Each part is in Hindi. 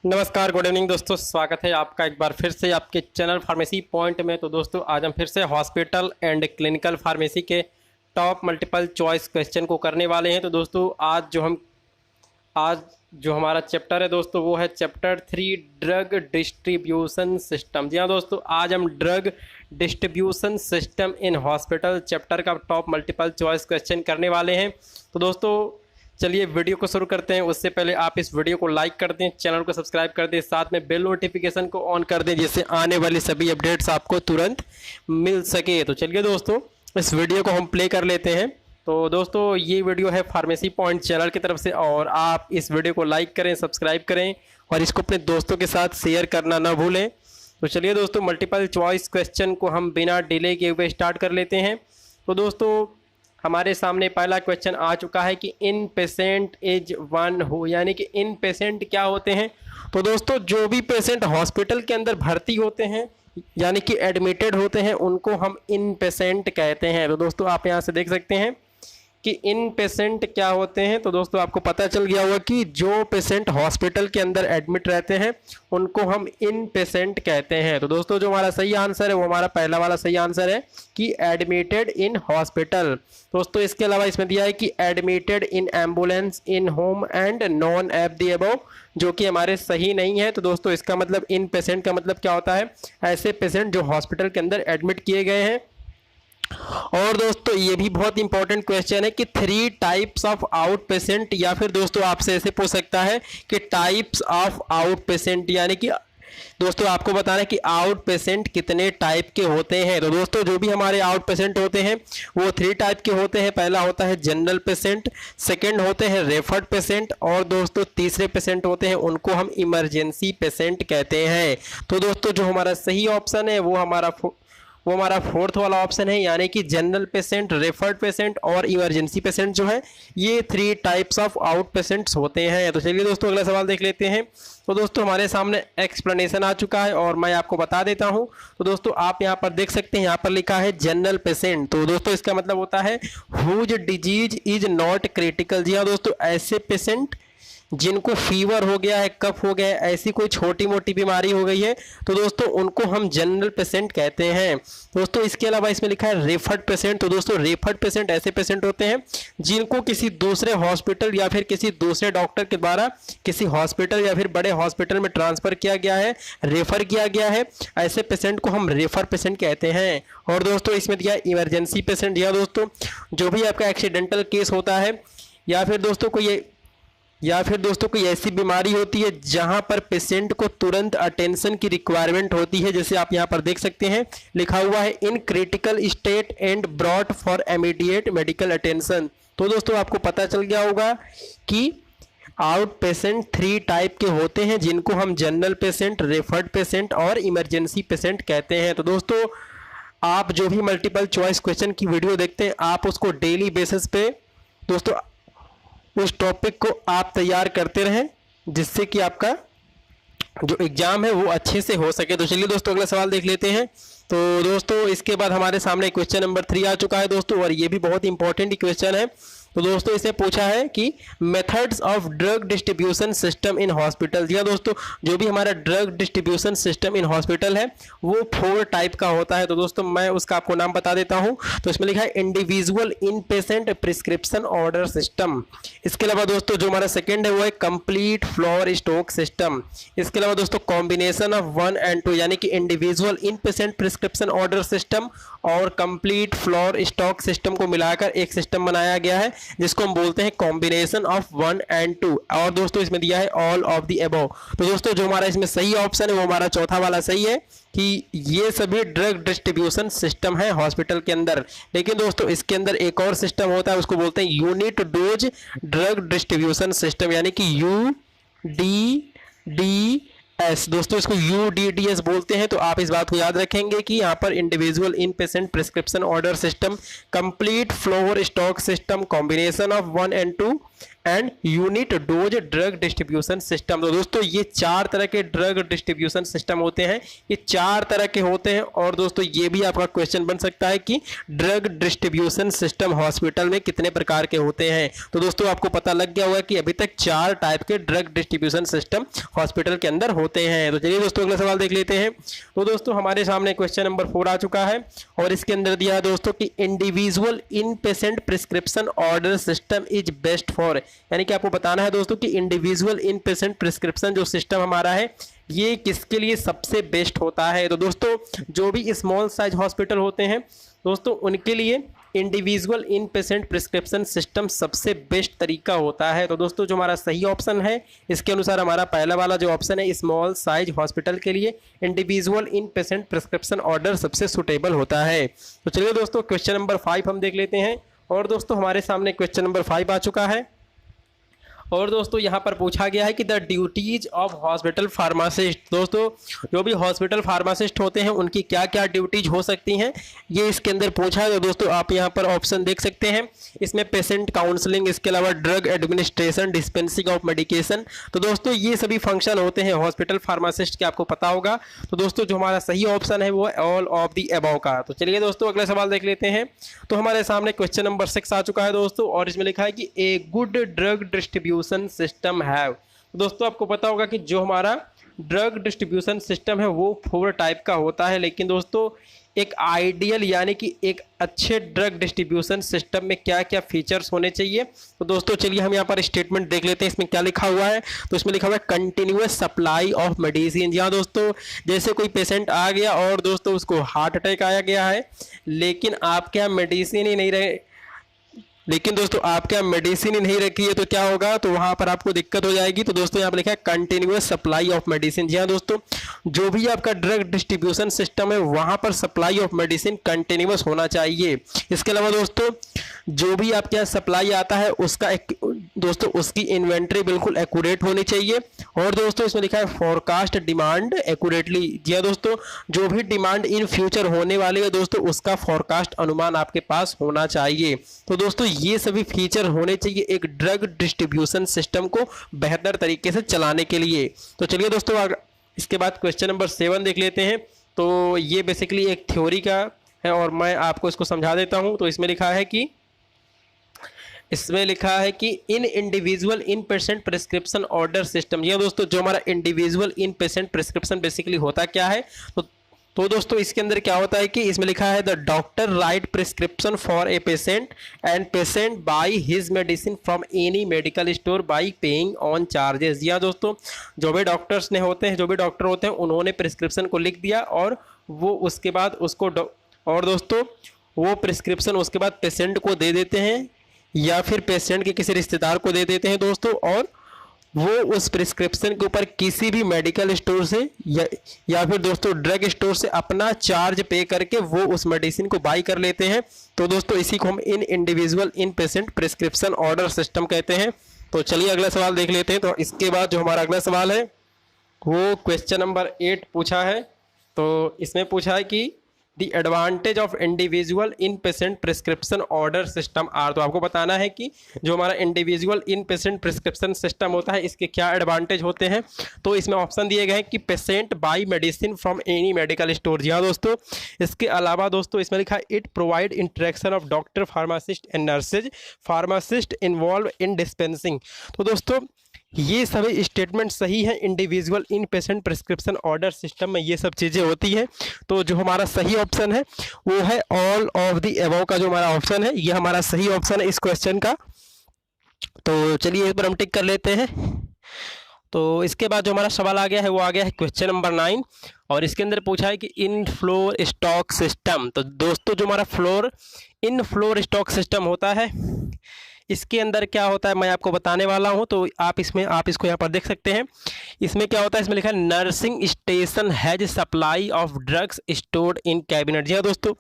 नमस्कार, गुड इवनिंग दोस्तों। स्वागत है आपका एक बार फिर से आपके चैनल फार्मेसी पॉइंट में। तो दोस्तों आज हम फिर से हॉस्पिटल एंड क्लिनिकल फार्मेसी के टॉप मल्टीपल चॉइस क्वेश्चन को करने वाले हैं। तो दोस्तों आज जो हमारा चैप्टर है दोस्तों वो है चैप्टर 3 ड्रग डिस्ट्रीब्यूशन सिस्टम। जी हाँ दोस्तों, आज हम drug distribution system in hospital chapter का टॉप मल्टीपल चॉइस क्वेश्चन करने वाले हैं। तो दोस्तों चलिए वीडियो को शुरू करते हैं। उससे पहले आप इस वीडियो को लाइक कर दें, चैनल को सब्सक्राइब कर दें, साथ में बेल नोटिफिकेशन को ऑन कर दें जिससे आने वाली सभी अपडेट्स आपको तुरंत मिल सके। तो चलिए दोस्तों इस वीडियो को हम प्ले कर लेते हैं। तो दोस्तों ये वीडियो है फार्मेसी पॉइंट चैनल की तरफ से और आप इस वीडियो को लाइक करें, सब्सक्राइब करें और इसको अपने दोस्तों के साथ शेयर करना ना भूलें। तो चलिए दोस्तों मल्टीपल चॉइस क्वेश्चन को हम बिना डिले के हुए स्टार्ट कर लेते हैं। तो दोस्तों हमारे सामने पहला क्वेश्चन आ चुका है कि इन पेशेंट इज वन हु, यानी कि इन पेशेंट क्या होते हैं। तो दोस्तों जो भी पेशेंट हॉस्पिटल के अंदर भर्ती होते हैं यानी कि एडमिटेड होते हैं उनको हम इन पेशेंट कहते हैं। तो दोस्तों आप यहाँ से देख सकते हैं कि इन पेशेंट क्या होते हैं। तो दोस्तों आपको पता चल गया होगा कि जो पेशेंट हॉस्पिटल के अंदर एडमिट रहते हैं उनको हम इन पेशेंट कहते हैं। तो दोस्तों जो हमारा सही आंसर है वो हमारा पहला वाला सही आंसर है कि एडमिटेड इन हॉस्पिटल। दोस्तों इसके अलावा इसमें दिया है कि admitted in ambulance, in home and non F the above, जो कि हमारे सही नहीं है। तो दोस्तों इसका मतलब इन पेशेंट का मतलब क्या होता है, ऐसे पेशेंट जो हॉस्पिटल के अंदर एडमिट किए गए हैं। और दोस्तों ये भी बहुत इंपॉर्टेंट क्वेश्चन है कि 3 टाइप्स ऑफ आउट पेशेंट, या फिर दोस्तों आपसे ऐसे पूछ सकता है कि टाइप्स ऑफ आउट पेशेंट, यानी कि दोस्तों आपको बताना है कि आउट पेशेंट कितने टाइप के होते हैं। तो दोस्तों जो भी हमारे आउट पेशेंट होते हैं वो 3 टाइप के होते हैं। पहला होता है जनरल पेशेंट, सेकंड होते हैं रेफर्ड पेशेंट और दोस्तों तीसरे पेशेंट होते हैं उनको हम इमरजेंसी पेशेंट कहते हैं। तो दोस्तों जो हमारा सही ऑप्शन है वो हमारा फोर्थ वाला ऑप्शन है, यानी कि जनरल पेशेंट, रेफर्ड पेशेंट और इमरजेंसी पेशेंट जो है ये 3 टाइप्स ऑफ आउट पेशेंट्स होते हैं। तो चलिए दोस्तों अगला सवाल देख लेते हैं। तो दोस्तों हमारे सामने एक्सप्लेनेशन आ चुका है और मैं आपको बता देता हूं। तो दोस्तों आप यहां पर देख सकते हैं, यहां पर लिखा है जनरल पेशेंट। तो दोस्तों इसका मतलब होता है whose disease is not critical. जी हाँ दोस्तों, ऐसे पेशेंट जिनको फीवर हो गया है, कफ हो गया है, ऐसी कोई छोटी मोटी बीमारी हो गई है तो दोस्तों उनको हम जनरल पेशेंट कहते हैं। दोस्तों इसके अलावा इसमें लिखा है रेफर्ड पेशेंट। तो दोस्तों रेफर्ड पेशेंट ऐसे पेशेंट होते हैं जिनको किसी दूसरे हॉस्पिटल या फिर किसी दूसरे डॉक्टर के द्वारा किसी हॉस्पिटल या फिर बड़े हॉस्पिटल में ट्रांसफर किया गया है, रेफर किया गया है, ऐसे पेशेंट को हम रेफर पेशेंट कहते हैं। और दोस्तों इसमें दिया इमरजेंसी पेशेंट। या दोस्तों जो भी आपका एक्सीडेंटल केस होता है या फिर दोस्तों कोई ऐसी बीमारी होती है जहां पर पेशेंट को तुरंत अटेंशन की रिक्वायरमेंट होती है, जैसे आप यहां पर देख सकते हैं लिखा हुआ है in critical state and brought for immediate medical attention. तो दोस्तों आपको पता चल गया होगा कि आउट पेशेंट 3 टाइप के होते हैं जिनको हम जनरल पेशेंट, रेफर्ड पेशेंट और इमरजेंसी पेशेंट कहते हैं। तो दोस्तों आप जो भी मल्टीपल चॉइस क्वेश्चन की वीडियो देखते हैं आप उसको डेली बेसिस पे दोस्तों उस टॉपिक को आप तैयार करते रहें जिससे कि आपका जो एग्जाम है वो अच्छे से हो सके। तो चलिए दोस्तों अगला सवाल देख लेते हैं। तो दोस्तों इसके बाद हमारे सामने क्वेश्चन नंबर 3 आ चुका है दोस्तों और ये भी बहुत इंपॉर्टेंट क्वेश्चन है। तो दोस्तों इसे पूछा है कि methods of drug distribution system in hospital. जी हाँ दोस्तों, जो भी हमारा drug distribution system in hospital है वो 4 टाइप का होता है। तो दोस्तों मैं उसका आपको नाम बता देता हूँ। तो इसमें लिखा है इंडिविजुअल इन पेशेंट प्रिस्क्रिप्शन ऑर्डर सिस्टम। इसके अलावा दोस्तों जो हमारा सेकेंड है वो है कंप्लीट फ्लोर स्टॉक सिस्टम। इसके अलावा दोस्तों कॉम्बिनेशन ऑफ 1 and 2 यानी कि individual in patient prescription order system और कंप्लीट फ्लोर स्टॉक सिस्टम को मिलाकर एक सिस्टम बनाया गया है जिसको हम बोलते हैं कॉम्बिनेशन ऑफ 1 and 2। और दोस्तों इसमें दिया है ऑल ऑफ द अबव। तो दोस्तों जो हमारा इसमें सही ऑप्शन है वो हमारा चौथा वाला सही है कि ये सभी ड्रग डिस्ट्रीब्यूशन सिस्टम है हॉस्पिटल के अंदर। लेकिन दोस्तों इसके अंदर एक और सिस्टम होता है उसको बोलते हैं unit dose drug distribution system, यानी कि UDDS। दोस्तों इसको UDDS बोलते हैं। तो आप इस बात को याद रखेंगे कि यहाँ पर individual in patient prescription order system, complete floor stock system, combination of 1 and 2 and unit dose drug distribution system. तो दोस्तों ये 4 तरह के ड्रग डिस्ट्रीब्यूशन सिस्टम होते हैं, ये 4 तरह के होते हैं। और दोस्तों ये भी आपका क्वेश्चन बन सकता है कि ड्रग डिस्ट्रीब्यूशन सिस्टम हॉस्पिटल में कितने प्रकार के होते हैं। तो दोस्तों आपको पता लग गया होगा कि अभी तक 4 टाइप के ड्रग डिस्ट्रीब्यूशन सिस्टम हॉस्पिटल के अंदर होते हैं। तो चलिए दोस्तों अगला सवाल देख लेते हैं। तो दोस्तों हमारे सामने क्वेश्चन नंबर 4 आ चुका है और इसके अंदर दिया है दोस्तों कि individual in patient prescription order system is best for, यानी कि आपको बताना है दोस्तों कि इंडिविजुअल इन पेशेंट प्रिस्क्रिप्शन जो सिस्टम हमारा है ये किसके लिए सबसे बेस्ट होता है। तो दोस्तों जो भी स्मॉल साइज हॉस्पिटल होते हैं दोस्तों उनके लिए individual in patient prescription system सबसे बेस्ट तरीका होता है। तो दोस्तों जो हमारा सही ऑप्शन है इसके अनुसार हमारा पहला वाला जो ऑप्शन है स्मॉल साइज हॉस्पिटल के लिए individual in patient prescription order सबसे सुटेबल होता है। तो चलिए दोस्तों क्वेश्चन नंबर 5 हम देख लेते हैं। और दोस्तों हमारे सामने क्वेश्चन नंबर 5 आ चुका है और दोस्तों यहाँ पर पूछा गया है कि the duties of hospital pharmacist. दोस्तों जो भी हॉस्पिटल फार्मासिस्ट होते हैं उनकी क्या क्या ड्यूटीज हो सकती हैं ये इसके अंदर पूछा है। तो दोस्तों आप यहाँ पर ऑप्शन देख सकते हैं, इसमें पेशेंट काउंसलिंग, इसके अलावा drug administration, dispensing of medication. तो दोस्तों ये सभी फंक्शन होते हैं हॉस्पिटल फार्मासिस्ट के, आपको पता होगा। तो दोस्तों जो हमारा सही ऑप्शन है वो है ऑल ऑफ दी अबव का। तो चलिए दोस्तों अगला सवाल देख लेते हैं। तो हमारे सामने क्वेश्चन नंबर 6 आ चुका है दोस्तों और इसमें लिखा है कि a good drug distribution system है। दोस्तों आपको पता होगा कि जो हमारा ड्रग डिस्ट्रीब्यूशन सिस्टम है वो 4 टाइप का होता है, लेकिन दोस्तों एक आइडियल यानी कि एक अच्छे ड्रग डिस्ट्रीब्यूशन सिस्टम में क्या क्या फीचर्स होने चाहिए। तो दोस्तों चलिए हम यहाँ पर स्टेटमेंट देख लेते हैं, इसमें क्या लिखा हुआ है। तो इसमें लिखा हुआ है कंटिन्यूअस सप्लाई ऑफ मेडिसिन। यहाँ दोस्तों जैसे कोई पेशेंट आ गया और दोस्तों उसको हार्ट अटैक आया गया है लेकिन आपके यहाँ मेडिसिन ही नहीं रहे, लेकिन दोस्तों आपके यहाँ मेडिसिन ही नहीं रखी है तो क्या होगा, तो वहां पर आपको दिक्कत हो जाएगी। तो दोस्तों यहाँ पर लिखा है कंटिन्यूअस सप्लाई ऑफ मेडिसिन। जी हाँ दोस्तों जो भी आपका ड्रग डिस्ट्रीब्यूशन सिस्टम है वहां पर सप्लाई ऑफ मेडिसिन कंटिन्यूअस होना चाहिए। इसके अलावा दोस्तों जो भी आपके यहाँ सप्लाई आता है उसका दोस्तों उसकी इन्वेंट्री बिल्कुल एक्यूरेट होनी चाहिए। और दोस्तों इसमें लिखा है फॉरकास्ट डिमांड एक्यूरेटली। जी हाँ दोस्तों जो भी डिमांड इन फ्यूचर होने वाली है दोस्तों उसका फॉरकास्ट अनुमान आपके पास होना चाहिए। तो दोस्तों ये सभी फीचर होने चाहिए एक ड्रग डिस्ट्रीब्यूशन सिस्टम को बेहतर तरीके से चलाने के लिए। तो चलिए दोस्तों इसके बाद क्वेश्चन नंबर 7 देख लेते हैं। तो ये बेसिकली एक थ्योरी का है और मैं आपको इसको समझा देता हूं। तो इसमें लिखा है कि in individual in patient prescription order system. ये दोस्तों जो हमारा इंडिविजुअल इन पेशेंट प्रिस्क्रिप्शन बेसिकली होता क्या है। तो दोस्तों इसके अंदर क्या होता है कि इसमें लिखा है the doctor right prescription for a patient and patient by his medicine from any medical store by paying on charges. या दोस्तों जो भी डॉक्टर होते हैं उन्होंने प्रिस्क्रिप्शन को लिख दिया और वो उसके बाद उसको और दोस्तों वो प्रिस्क्रिप्शन उसके बाद पेशेंट को दे देते हैं या फिर पेशेंट के किसी रिश्तेदार को दे देते हैं दोस्तों, और वो उस प्रिस्क्रिप्शन के ऊपर किसी भी मेडिकल स्टोर से या फिर दोस्तों ड्रग स्टोर से अपना चार्ज पे करके वो उस मेडिसिन को बाई कर लेते हैं। तो दोस्तों इसी को हम in individual in patient prescription order system कहते हैं। तो चलिए अगला सवाल देख लेते हैं। तो इसके बाद जो हमारा अगला सवाल है वो क्वेश्चन नंबर 8 पूछा है। तो इसमें पूछा है कि the advantage of individual in patient prescription order system are. तो आपको बताना है कि जो हमारा इंडिविजुअल इन पेशेंट प्रिस्क्रिप्शन सिस्टम होता है इसके क्या एडवांटेज होते हैं। तो इसमें ऑप्शन दिए गए हैं कि patient buy medicine from any medical store. जी हाँ दोस्तों इसके अलावा दोस्तों इसमें लिखा है it provide interaction of doctor pharmacist and nurses pharmacist involve in dispensing. तो दोस्तों ये सभी स्टेटमेंट सही है इंडिविजुअल इन पेशेंट प्रिस्क्रिप्शन ऑर्डर सिस्टम में ये सब चीज़ें होती हैं। तो जो हमारा सही ऑप्शन है वो है ऑल ऑफ द अबव का जो हमारा ऑप्शन है ये हमारा सही ऑप्शन है इस क्वेश्चन का। तो चलिए इस पर हम टिक कर लेते हैं। तो इसके बाद जो हमारा सवाल आ गया है वो आ गया है क्वेश्चन नंबर 9 और इसके अंदर पूछा है कि इन फ्लोर स्टॉक सिस्टम। तो दोस्तों जो हमारा इन फ्लोर स्टॉक सिस्टम होता है इसके अंदर क्या होता है मैं आपको बताने वाला हूं। तो आप इसको यहाँ पर देख सकते हैं। इसमें क्या होता है, इसमें लिखा है nursing station has supply of drugs stored in cabinet. जी हाँ दोस्तों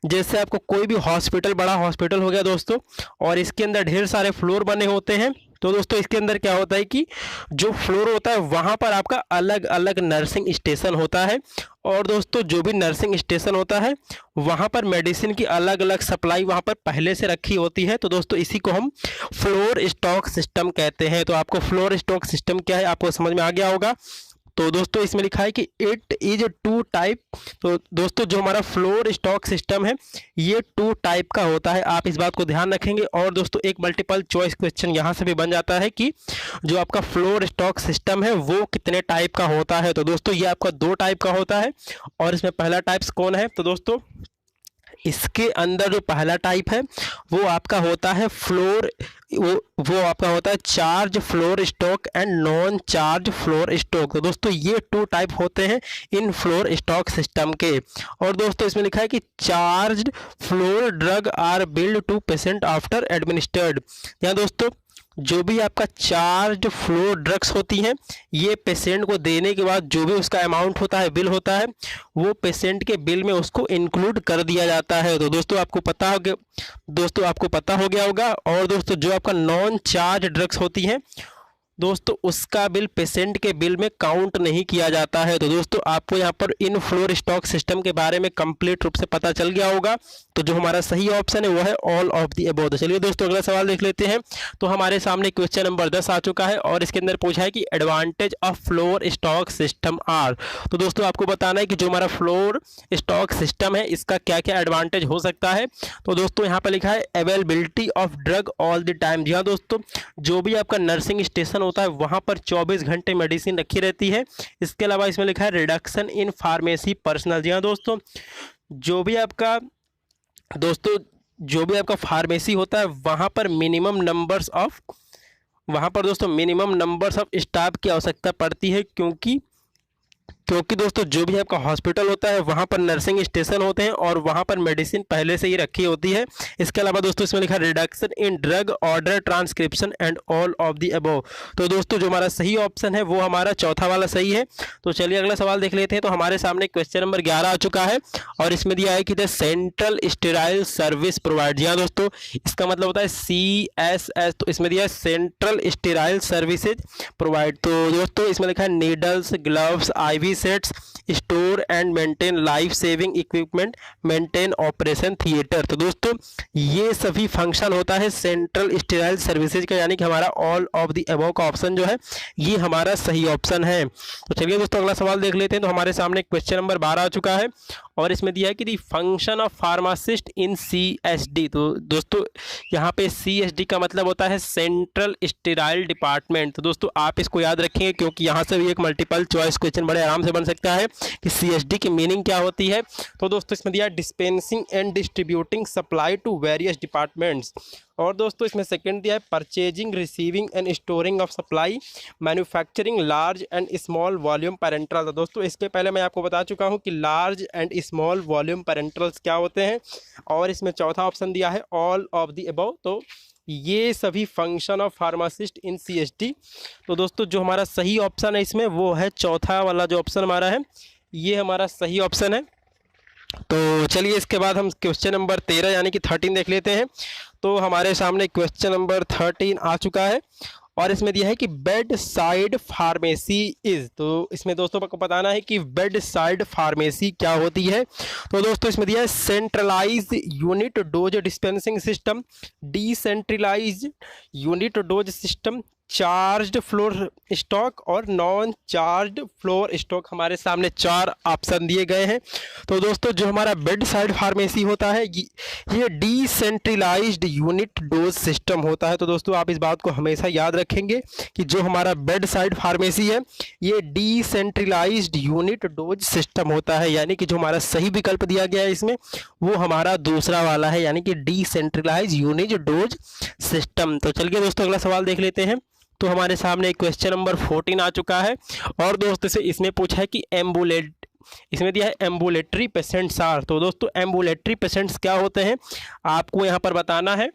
जैसे आपको कोई भी हॉस्पिटल बड़ा हॉस्पिटल हो गया दोस्तों और इसके अंदर ढेर सारे फ्लोर बने होते हैं। तो दोस्तों इसके अंदर क्या होता है कि जो फ्लोर होता है वहाँ पर आपका अलग अलग नर्सिंग स्टेशन होता है, और दोस्तों जो भी नर्सिंग स्टेशन होता है वहाँ पर मेडिसिन की अलग अलग सप्लाई वहाँ पर पहले से रखी होती है। तो दोस्तों इसी को हम फ्लोर स्टॉक सिस्टम कहते हैं। तो आपको फ्लोर स्टॉक सिस्टम क्या है आपको समझ में आ गया होगा। तो दोस्तों इसमें लिखा है कि इट इज 2 टाइप। तो दोस्तों जो हमारा फ्लोर स्टॉक सिस्टम है ये 2 टाइप का होता है, आप इस बात को ध्यान रखेंगे। और दोस्तों एक मल्टीपल चॉइस क्वेश्चन यहाँ से भी बन जाता है कि जो आपका फ्लोर स्टॉक सिस्टम है वो कितने टाइप का होता है। तो दोस्तों ये आपका 2 टाइप का होता है, और इसमें पहला टाइप्स कौन है। तो दोस्तों इसके अंदर जो पहला टाइप है वो आपका होता है वो आपका होता है charge floor stock and non charge floor stock. तो दोस्तों ये 2 टाइप होते हैं इन फ्लोर स्टॉक सिस्टम के। और दोस्तों इसमें लिखा है कि charge floor drug are billed to patient after administered. यहाँ दोस्तों जो भी आपका चार्ज फ्लोर ड्रग्स होती हैं ये पेशेंट को देने के बाद जो भी उसका अमाउंट होता है, बिल होता है, वो पेशेंट के बिल में उसको इंक्लूड कर दिया जाता है। तो दोस्तों आपको पता हो गया होगा। और दोस्तों जो आपका नॉन चार्ज ड्रग्स होती हैं दोस्तों उसका बिल पेशेंट के बिल में काउंट नहीं किया जाता है। तो दोस्तों आपको यहाँ पर इन फ्लोर स्टॉक सिस्टम के बारे में कंप्लीट रूप से पता चल गया होगा। तो जो हमारा सही ऑप्शन है वो है ऑल ऑफ द अबव। तो चलिए दोस्तों अगला सवाल देख लेते हैं। तो हमारे सामने क्वेश्चन नंबर 10 आ चुका है, और इसके अंदर पूछा है कि advantage of floor stock system are. तो दोस्तों आपको बताना है कि जो हमारा फ्लोर स्टॉक सिस्टम है इसका क्या क्या एडवांटेज हो सकता है। तो दोस्तों यहाँ पर लिखा है availability of drug all the time. जी हाँ दोस्तों, जो भी आपका नर्सिंग स्टेशन होता है वहाँ पर 24 घंटे मेडिसिन रखी रहती है। इसके अलावा इसमें लिखा है रिडक्शन इन फार्मेसी पर्सनल। जी हाँ दोस्तों, जो भी आपका फार्मेसी होता है वहाँ पर मिनिमम नंबर्स ऑफ स्टाफ की आवश्यकता पड़ती है, क्योंकि दोस्तों जो भी आपका हॉस्पिटल होता है वहाँ पर नर्सिंग स्टेशन होते हैं और वहाँ पर मेडिसिन पहले से ही रखी होती है। इसके अलावा दोस्तों इसमें लिखा reduction in drug order transcription and all of the above. तो दोस्तों जो हमारा सही ऑप्शन है वो हमारा चौथा वाला सही है। तो चलिए अगला सवाल देख लेते हैं। तो हमारे सामने क्वेश्चन नंबर 11 आ चुका है, और इसमें दिया है कि the central sterile service provide. जी हाँ दोस्तों, इसका मतलब होता है CSS। तो इसमें दिया है सेंट्रल स्टेराइल सर्विसेज प्रोवाइड। तो दोस्तों इसमें लिखा है needles, gloves, IV sets, store and maintain life saving equipment, maintain operation theatre. तो दोस्तों ये सभी फंक्शन होता है सेंट्रल स्टेराइल सर्विसेज का, यानी कि हमारा ऑल ऑफ द अबव का ऑप्शन जो है ये हमारा सही ऑप्शन है। तो चलिए दोस्तों अगला सवाल देख लेते हैं। तो हमारे सामने क्वेश्चन नंबर 12 आ चुका है, और इसमें दिया है कि the function of pharmacist in CSD। तो दोस्तों यहाँ पे CSD का मतलब होता है सेंट्रल स्टेराइल डिपार्टमेंट। तो दोस्तों आप इसको याद रखेंगे, क्योंकि यहाँ से भी एक मल्टीपल चॉइस क्वेश्चन बड़े आराम से बन सकता है कि CSD की मीनिंग क्या होती है। तो दोस्तों इसमें दिया है dispensing and distributing supply to various departments. और दोस्तों इसमें सेकंड दिया है purchasing, receiving and storing of supply, manufacturing large and small volume parenteral. तो दोस्तों इसके पहले मैं आपको बता चुका हूं कि लार्ज एंड स्मॉल वॉल्यूम पैरेंट्रल्स क्या होते हैं, और इसमें चौथा ऑप्शन दिया है ऑल ऑफ द अबव। तो ये सभी function of pharmacist in CSD। तो दोस्तों जो हमारा सही ऑप्शन है इसमें वो है चौथा वाला जो ऑप्शन हमारा है ये हमारा सही ऑप्शन है। तो चलिए इसके बाद हम क्वेश्चन नंबर 13 यानी कि 13 देख लेते हैं। तो हमारे सामने क्वेश्चन नंबर 13 आ चुका है, और इसमें दिया है कि बेड साइड फार्मेसी इज। तो इसमें दोस्तों आपको बताना है कि बेड साइड फार्मेसी क्या होती है। तो दोस्तों इसमें दिया है centralised unit dose dispensing system, decentralised unit dose system, charged floor stock और नॉन चार्ज्ड फ्लोर स्टॉक। हमारे सामने 4 ऑप्शन दिए गए हैं। तो दोस्तों जो हमारा बेड साइड फार्मेसी होता है ये डिसेंट्रलाइज्ड यूनिट डोज सिस्टम होता है। तो दोस्तों आप इस बात को हमेशा याद रखेंगे कि जो हमारा बेड साइड फार्मेसी है ये डिसेंट्रलाइज्ड यूनिट डोज सिस्टम होता है, यानी कि जो हमारा सही विकल्प दिया गया है इसमें वो हमारा दूसरा वाला है, यानी कि डिसेंट्रलाइज्ड यूनिट डोज सिस्टम। तो चलिए दोस्तों अगला सवाल देख लेते हैं। तो हमारे सामने क्वेश्चन नंबर 14 आ चुका है, और दोस्तों से इसमें पूछा है कि इसमें दिया है एम्बुलेटरी पेशेंट्स आर। तो दोस्तों एम्बुलेटरी पेशेंट्स क्या होते हैं आपको यहाँ पर बताना है।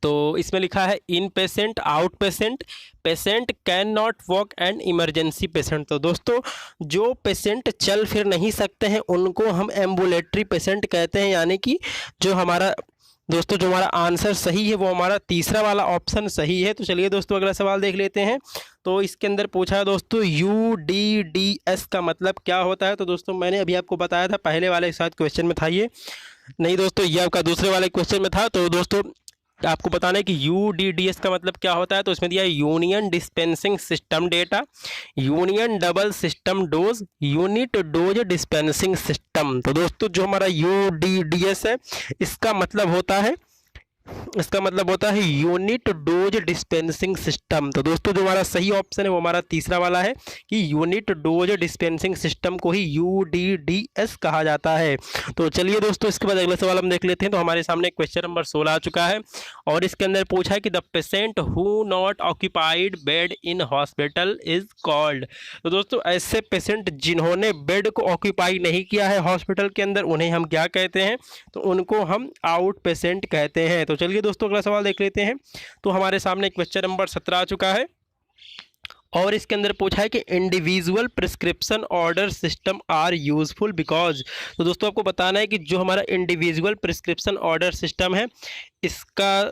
तो इसमें लिखा है in patient, out patient, patient can not walk and emergency patient. तो दोस्तों जो पेशेंट चल फिर नहीं सकते हैं उनको हम एम्बुलेटरी पेशेंट कहते हैं, यानी कि जो हमारा दोस्तों जो हमारा आंसर सही है वो हमारा तीसरा वाला ऑप्शन सही है। तो चलिए दोस्तों अगला सवाल देख लेते हैं। तो इसके अंदर पूछा है दोस्तों UDDS का मतलब क्या होता है। तो दोस्तों मैंने अभी आपको बताया था, पहले वाले शायद क्वेश्चन में था ये, नहीं दोस्तों ये आपका दूसरे वाले क्वेश्चन में था। तो दोस्तों आपको बताना है कि UDDS का मतलब क्या होता है। तो इसमें दिया है union dispensing system data, union double system dose, unit dose dispensing system. तो दोस्तों जो हमारा UDDS है इसका मतलब होता है यूनिट डोज डिस्पेंसिंग सिस्टम। तो दोस्तों जो हमारा सही ऑप्शन है वो हमारा तीसरा वाला है कि यूनिट डोज डिस्पेंसिंग सिस्टम को ही UDDS कहा जाता है। तो चलिए दोस्तों इसके बाद अगला सवाल हम देख लेते हैं। तो हमारे सामने क्वेश्चन नंबर 16 आ चुका है और इसके अंदर पूछा है कि the patient who not occupied bed in hospital is called. तो दोस्तों ऐसे पेशेंट जिन्होंने बेड को ऑक्यूपाई नहीं किया है हॉस्पिटल के अंदर, उन्हें हम क्या कहते हैं? तो उनको हम आउट पेशेंट कहते हैं। तो चलिए दोस्तों अगला सवाल देख लेते हैं। तो हमारे सामने क्वेश्चन नंबर 17 आ चुका है और इसके अंदर पूछा है कि individual prescription order system are useful because. तो दोस्तों आपको बताना है कि जो हमारा इंडिविजुअल प्रिस्क्रिप्शन ऑर्डर सिस्टम है इसका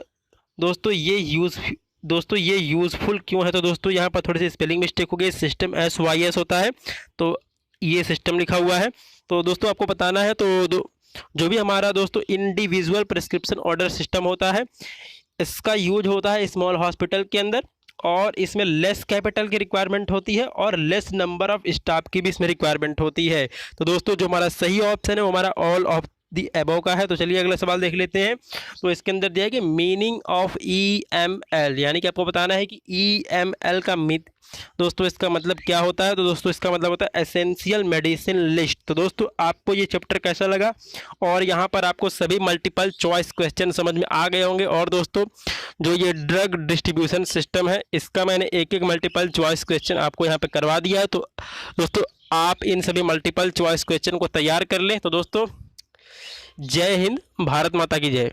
दोस्तों ये यूज़फुल क्यों है। तो दोस्तों यहाँ पर थोड़ी सी स्पेलिंग मिस्टेक हो गई, सिस्टम SYS होता है तो ये सिस्टम लिखा हुआ है। तो दोस्तों आपको बताना है, तो जो भी हमारा दोस्तों इंडिविजुअल प्रिस्क्रिप्शन ऑर्डर सिस्टम होता है इसका यूज होता है स्मॉल हॉस्पिटल के अंदर और इसमें लेस कैपिटल की रिक्वायरमेंट होती है और लेस नंबर ऑफ स्टाफ की भी इसमें रिक्वायरमेंट होती है। तो दोस्तों जो हमारा सही ऑप्शन है वो हमारा ऑल ऑफ दी एबव का है। तो चलिए अगला सवाल देख लेते हैं। तो इसके अंदर दिया है कि मीनिंग ऑफ EML, यानी कि आपको बताना है कि EML का दोस्तों इसका मतलब क्या होता है। तो दोस्तों इसका मतलब होता है एसेंशियल मेडिसिन लिस्ट। तो दोस्तों आपको ये चैप्टर कैसा लगा और यहाँ पर आपको सभी मल्टीपल चॉइस क्वेश्चन समझ में आ गए होंगे। और दोस्तों जो ये ड्रग डिस्ट्रीब्यूशन सिस्टम है इसका मैंने एक एक मल्टीपल चॉइस क्वेश्चन आपको यहाँ पे करवा दिया है। तो दोस्तों आप इन सभी मल्टीपल चॉइस क्वेश्चन को तैयार कर लें। तो दोस्तों जय हिंद, भारत माता की जय।